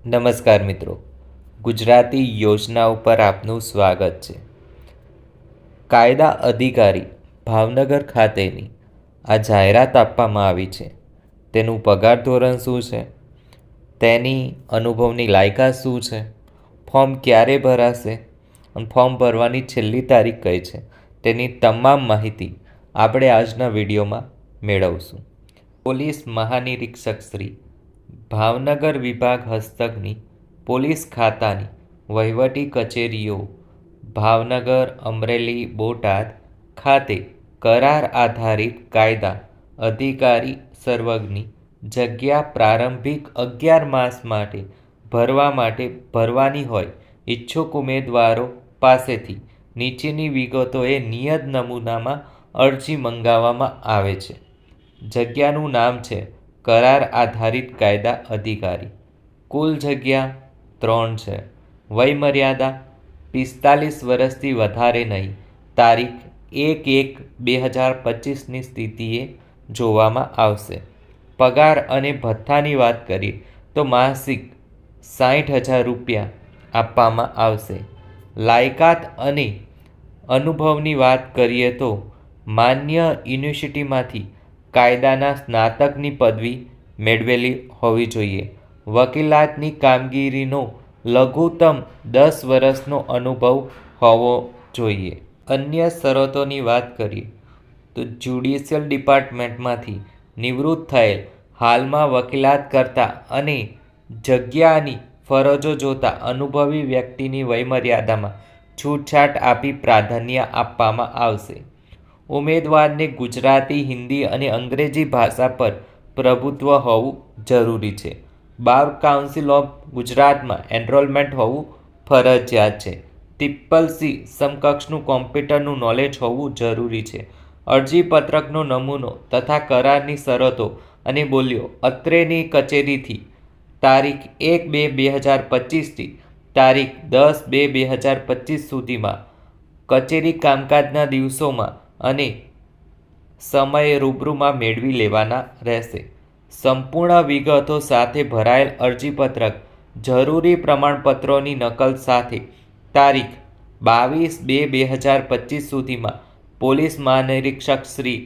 નમસ્કાર મિત્રો, ગુજરાતી યોજનાઓ પર આપનું સ્વાગત છે. કાયદા અધિકારી ભાવનગર ખાતેની આ જાહેરાત આપવામાં આવી છે. તેનું પગાર ધોરણ શું છે, તેની અનુભવની લાયકાત શું છે, ફોર્મ ક્યારે ભરાશે અને ફોર્મ ભરવાની છેલ્લી તારીખ કઈ છે, તેની તમામ માહિતી આપણે આજના વિડીયોમાં મેળવશું. પોલીસ મહાનિરીક્ષક શ્રી ભાવનગર વિભાગ હસ્તકની પોલીસ ખાતાની વહીવટી કચેરીઓ ભાવનગર, અમરેલી, બોટાદ ખાતે કરાર આધારિત કાયદા અધિકારી સર્વગની જગ્યા પ્રારંભિક 11 માસ માટે ભરવાની હોય ઈચ્છુક ઉમેદવારો પાસેથી નીચેની વિગતોએ નિયત નમૂનામાં અરજી મંગાવવામાં આવે છે. જગ્યાનું નામ છે કરાર આધારિત કાયદા અધિકારી. કુલ જગ્યા 3 છે. વયમર્યાદા 45 વર્ષથી વધારે નહીં. તારીખ 1/1/2025ની સ્થિતિએ જોવામાં આવશે. પગાર અને ભથ્થાની વાત કરીએ તો માસિક 60,000 રૂપિયા આપવામાં આવશે. લાયકાત અને અનુભવની વાત કરીએ તો માન્ય યુનિવર્સિટીમાંથી કાયદાના સ્નાતકની પદવી મેળવેલી હોવી જોઈએ. વકીલાતની કામગીરીનો લઘુત્તમ 10 વર્ષનો અનુભવ હોવો જોઈએ. અન્ય શરતોની વાત કરીએ તો જ્યુડિશિયલ ડિપાર્ટમેન્ટમાંથી નિવૃત્ત થયેલ, હાલમાં વકીલાત કરતા અને જગ્યાની ફરજો જોતા અનુભવી વ્યક્તિની વયમર્યાદામાં છૂટછાટ આપી પ્રાધાન્ય આપવામાં આવશે. ઉમેદવારને ગુજરાતી, હિન્દી અને અંગ્રેજી ભાષા પર પ્રભુત્વ હોવું જરૂરી છે. બાર કાઉન્સિલ ઓફ ગુજરાતમાં એનરોલમેન્ટ હોવું ફરજિયાત છે. CCC સમકક્ષનું કોમ્પ્યુટરનું નોલેજ હોવું જરૂરી છે. અરજીપત્રકનો નમૂનો તથા કરારની શરતો અને બોલીઓ અત્રેની કચેરીથી તારીખ 1/2/2025થી તારીખ 10/2/2025 સુધીમાં કચેરી કામકાજના દિવસોમાં અને સમયે રૂબરૂમાં મેળવી લેવાના રહેશે. સંપૂર્ણ વિગતો સાથે ભરાયેલ અરજીપત્રક જરૂરી પ્રમાણપત્રોની નકલ સાથે તારીખ 22/2/2025 સુધીમાં પોલીસ મહાનિરીક્ષક શ્રી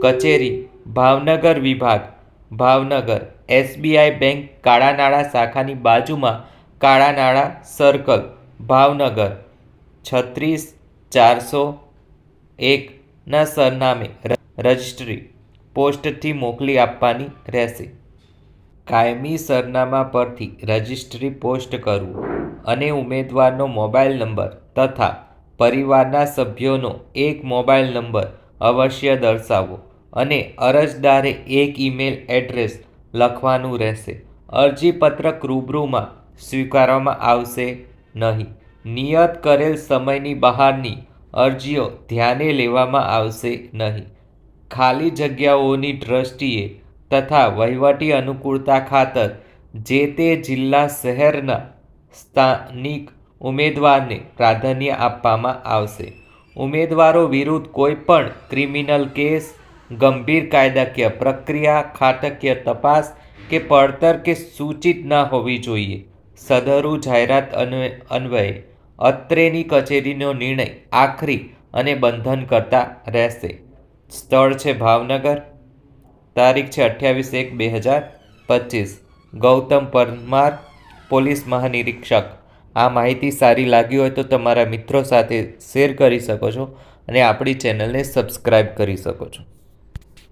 કચેરી ભાવનગર વિભાગ ભાવનગર, SBI બેંક કાળા નાળા શાખાની બાજુમાં કાળા નાળા સર્કલ, ભાવનગર 36,401ના સરનામે રજિસ્ટ્રી પોસ્ટથી મોકલી આપવાની રહેશે. કાયમી સરનામા પરથી રજિસ્ટ્રી પોસ્ટ કરવું અને ઉમેદવારનો મોબાઈલ નંબર તથા પરિવારના સભ્યોનો એક મોબાઈલ નંબર અવશ્ય દર્શાવવો અને અરજદારે એક ઈમેલ એડ્રેસ લખવાનું રહેશે. અરજીપત્રક રૂબરૂમાં સ્વીકારવામાં આવશે નહીં. નિયત કરેલ સમયની બહારની અરજીઓ ધ્યાને લેવામાં આવશે નહીં. ખાલી જગ્યાઓની દ્રષ્ટિએ તથા વહીવટી અનુકૂળતા ખાતર જે તે જિલ્લા શહેરના સ્થાનિક ઉમેદવારને પ્રાધાન્ય આપવામાં આવશે. ઉમેદવારો વિરુદ્ધ કોઈપણ ક્રિમિનલ કેસ, ગંભીર કાયદાકીય પ્રક્રિયા, ખાતાકીય તપાસ કે પડતર કે સૂચિત ન હોવી જોઈએ. સદરુ જાહેરાત અન્વયે અત્રેની કચેરીનો નિર્ણય આખરી અને બંધનકર્તા રહેશે. સ્થળ છે ભાવનગર. તારીખ છે 28/1/2025. ગૌતમ પરમાર, પોલીસ મહાનિરીક્ષક. આ માહિતી સારી લાગી હોય તો તમારા મિત્રો સાથે શેર કરી શકો છો અને આપણી ચેનલને સબસ્ક્રાઈબ કરી શકો છો.